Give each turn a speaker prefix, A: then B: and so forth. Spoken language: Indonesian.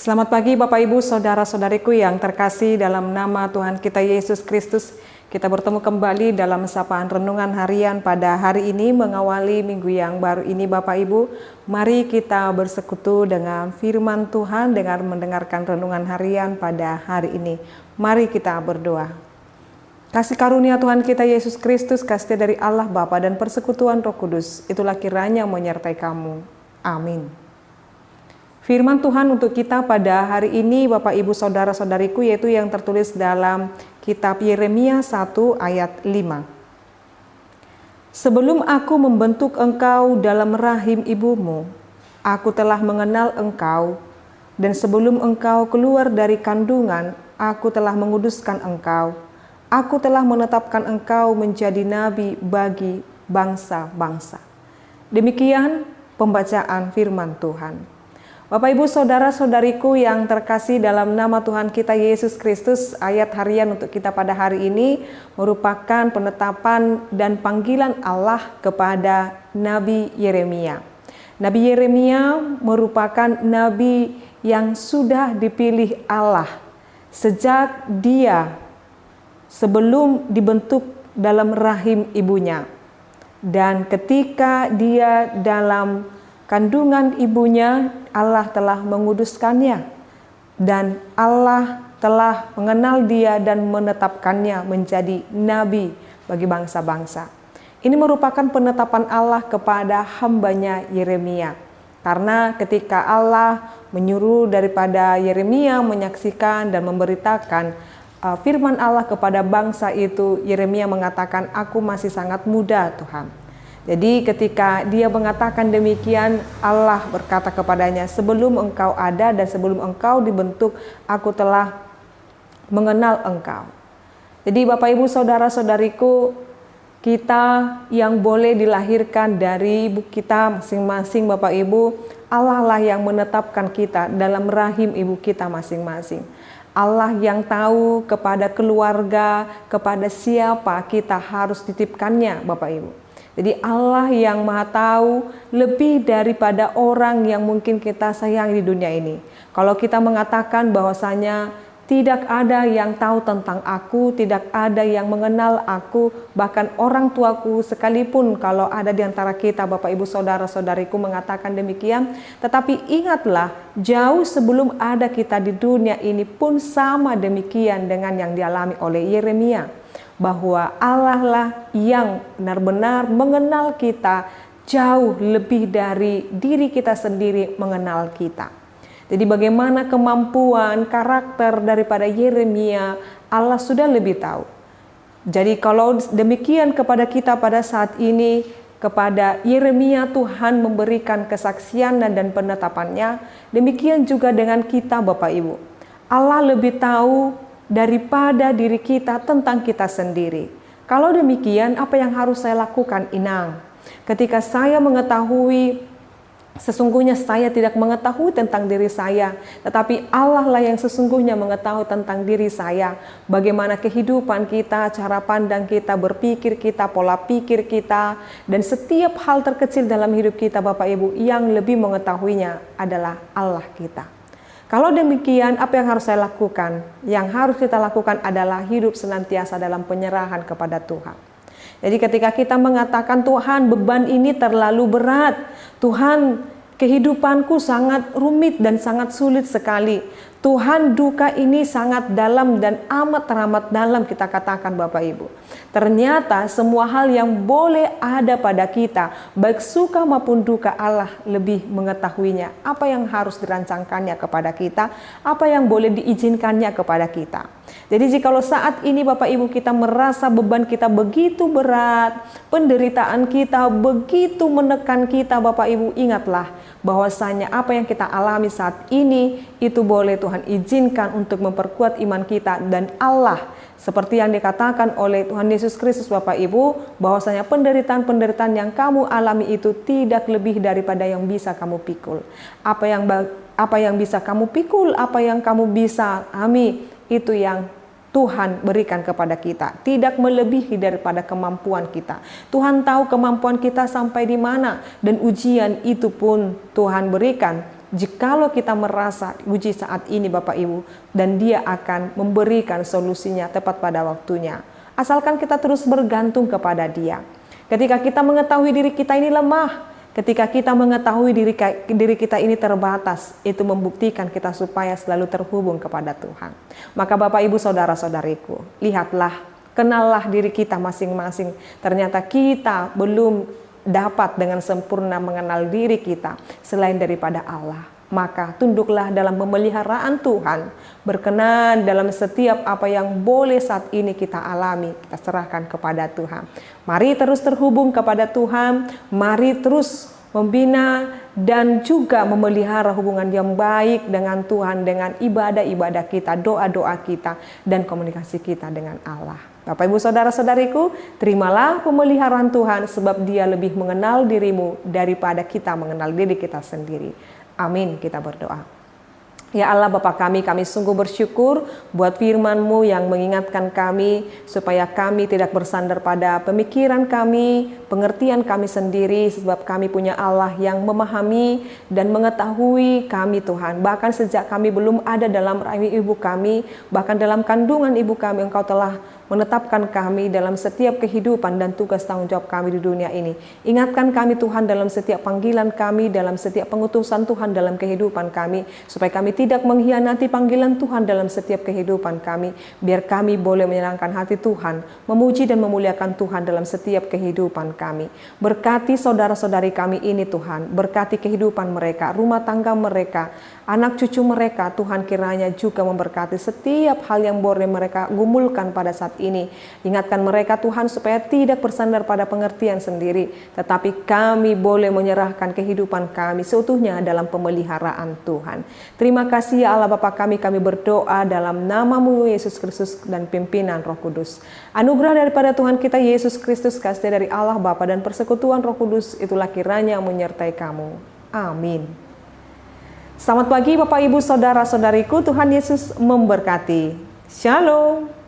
A: Selamat pagi Bapak Ibu, Saudara-saudariku yang terkasih dalam nama Tuhan kita Yesus Kristus. Kita bertemu kembali dalam sapaan renungan harian pada hari ini mengawali minggu yang baru ini Bapak Ibu. Mari kita bersekutu dengan firman Tuhan dengan mendengarkan renungan harian pada hari ini. Mari kita berdoa. Kasih karunia Tuhan kita Yesus Kristus, kasih dari Allah Bapa dan persekutuan Roh Kudus, itulah kiranya menyertai kamu. Amin. Firman Tuhan untuk kita pada hari ini Bapak Ibu Saudara-saudariku yaitu yang tertulis dalam kitab Yeremia 1 ayat 5. Sebelum aku membentuk engkau dalam rahim ibumu, aku telah mengenal engkau, dan sebelum engkau keluar dari kandungan, aku telah menguduskan engkau. Aku telah menetapkan engkau menjadi nabi bagi bangsa-bangsa. Demikian pembacaan firman Tuhan. Bapak Ibu Saudara-saudariku yang terkasih dalam nama Tuhan kita Yesus Kristus, ayat harian untuk kita pada hari ini merupakan penetapan dan panggilan Allah kepada Nabi Yeremia. Nabi Yeremia merupakan nabi yang sudah dipilih Allah sejak dia sebelum dibentuk dalam rahim ibunya. Dan ketika dia dalam kandungan ibunya, Allah telah menguduskannya dan Allah telah mengenal dia dan menetapkannya menjadi nabi bagi bangsa-bangsa. Ini merupakan penetapan Allah kepada hambanya Yeremia. Karena ketika Allah menyuruh daripada Yeremia menyaksikan dan memberitakan firman Allah kepada bangsa itu, Yeremia mengatakan, "Aku masih sangat muda, Tuhan." Jadi ketika dia mengatakan demikian, Allah berkata kepadanya, "Sebelum engkau ada dan sebelum engkau dibentuk, aku telah mengenal engkau." Jadi Bapak Ibu Saudara-saudariku, kita yang boleh dilahirkan dari ibu kita masing-masing Bapak Ibu, Allah lah yang menetapkan kita dalam rahim ibu kita masing-masing. Allah yang tahu kepada keluarga, kepada siapa kita harus titipkannya Bapak Ibu. Jadi Allah yang Maha tahu lebih daripada orang yang mungkin kita sayang di dunia ini. Kalau kita mengatakan bahwasanya tidak ada yang tahu tentang aku, tidak ada yang mengenal aku, bahkan orang tuaku sekalipun kalau ada di antara kita Bapak Ibu Saudara-saudariku mengatakan demikian, tetapi ingatlah jauh sebelum ada kita di dunia ini pun sama demikian dengan yang dialami oleh Yeremia. Bahwa Allah lah yang benar-benar mengenal kita jauh lebih dari diri kita sendiri mengenal kita. Jadi bagaimana kemampuan karakter daripada Yeremia, Allah sudah lebih tahu. Jadi kalau demikian kepada kita pada saat ini, kepada Yeremia Tuhan memberikan kesaksian dan penetapannya, demikian juga dengan kita Bapak Ibu. Allah lebih tahu daripada diri kita tentang kita sendiri. Kalau demikian, apa yang harus saya lakukan, Inang? Ketika saya mengetahui, sesungguhnya saya tidak mengetahui tentang diri saya, tetapi Allah lah yang sesungguhnya mengetahui tentang diri saya. Bagaimana kehidupan kita, cara pandang kita, berpikir kita, pola pikir kita, dan setiap hal terkecil dalam hidup kita Bapak Ibu, yang lebih mengetahuinya adalah Allah kita. Kalau demikian, apa yang harus saya lakukan? Yang harus kita lakukan adalah hidup senantiasa dalam penyerahan kepada Tuhan. Jadi ketika kita mengatakan, "Tuhan, beban ini terlalu berat. Tuhan, kehidupanku sangat rumit dan sangat sulit sekali. Tuhan, duka ini sangat dalam dan amat dalam," kita katakan Bapak Ibu. Ternyata semua hal yang boleh ada pada kita, baik suka maupun duka, Allah lebih mengetahuinya. Apa yang harus dirancangkannya kepada kita, apa yang boleh diizinkannya kepada kita. Jadi jikalau saat ini Bapak Ibu kita merasa beban kita begitu berat, penderitaan kita begitu menekan kita Bapak Ibu, ingatlah bahwasanya apa yang kita alami saat ini itu boleh Tuhan izinkan untuk memperkuat iman kita, dan Allah seperti yang dikatakan oleh Tuhan Yesus Kristus Bapak Ibu, bahwasanya penderitaan-penderitaan yang kamu alami itu tidak lebih daripada yang bisa kamu pikul. Apa yang bisa kamu pikul, apa yang kamu bisa alami, itu yang Tuhan berikan kepada kita, tidak melebihi daripada kemampuan kita. Tuhan tahu kemampuan kita sampai di mana, dan ujian itu pun Tuhan berikan jikalau kita merasa uji saat ini Bapak Ibu, dan Dia akan memberikan solusinya tepat pada waktunya. Asalkan kita terus bergantung kepada Dia. Ketika kita mengetahui diri kita ini lemah, ketika kita mengetahui diri kita ini terbatas, itu membuktikan kita supaya selalu terhubung kepada Tuhan. Maka Bapak Ibu Saudara-saudariku, lihatlah, kenallah diri kita masing-masing. Ternyata kita belum dapat dengan sempurna mengenal diri kita selain daripada Allah. Maka tunduklah dalam pemeliharaan Tuhan, berkenan dalam setiap apa yang boleh saat ini kita alami, kita serahkan kepada Tuhan. Mari terus terhubung kepada Tuhan, mari terus membina dan juga memelihara hubungan yang baik dengan Tuhan, dengan ibadah-ibadah kita, doa-doa kita, dan komunikasi kita dengan Allah. Bapak Ibu Saudara-saudariku, terimalah pemeliharaan Tuhan sebab Dia lebih mengenal dirimu daripada kita mengenal diri kita sendiri. Amin, kita berdoa. Ya Allah Bapa kami sungguh bersyukur buat firman-Mu yang mengingatkan kami supaya kami tidak bersandar pada pemikiran kami, pengertian kami sendiri, sebab kami punya Allah yang memahami dan mengetahui kami Tuhan. Bahkan sejak kami belum ada dalam rahim ibu kami, bahkan dalam kandungan ibu kami, Engkau telah menetapkan kami dalam setiap kehidupan dan tugas tanggung jawab kami di dunia ini. Ingatkan kami Tuhan dalam setiap panggilan kami, dalam setiap pengutusan Tuhan dalam kehidupan kami, supaya kami tidak mengkhianati panggilan Tuhan dalam setiap kehidupan kami, biar kami boleh menyenangkan hati Tuhan, memuji dan memuliakan Tuhan dalam setiap kehidupan kami. Berkati saudara-saudari kami ini Tuhan, berkati kehidupan mereka, rumah tangga mereka, anak cucu mereka. Tuhan kiranya juga memberkati setiap hal yang boleh mereka gumulkan pada saat ini. Ingatkan mereka Tuhan supaya tidak bersandar pada pengertian sendiri, tetapi kami boleh menyerahkan kehidupan kami seutuhnya dalam pemeliharaan Tuhan. Terima kasih ya Allah Bapa kami berdoa dalam nama-Mu Yesus Kristus dan pimpinan Roh Kudus. Anugerah daripada Tuhan kita Yesus Kristus, kasih dari Allah Bapa dan persekutuan Roh Kudus itulah kiranya menyertai kamu. Amin. Selamat pagi Bapak Ibu Saudara-saudariku, Tuhan Yesus memberkati. Shalom.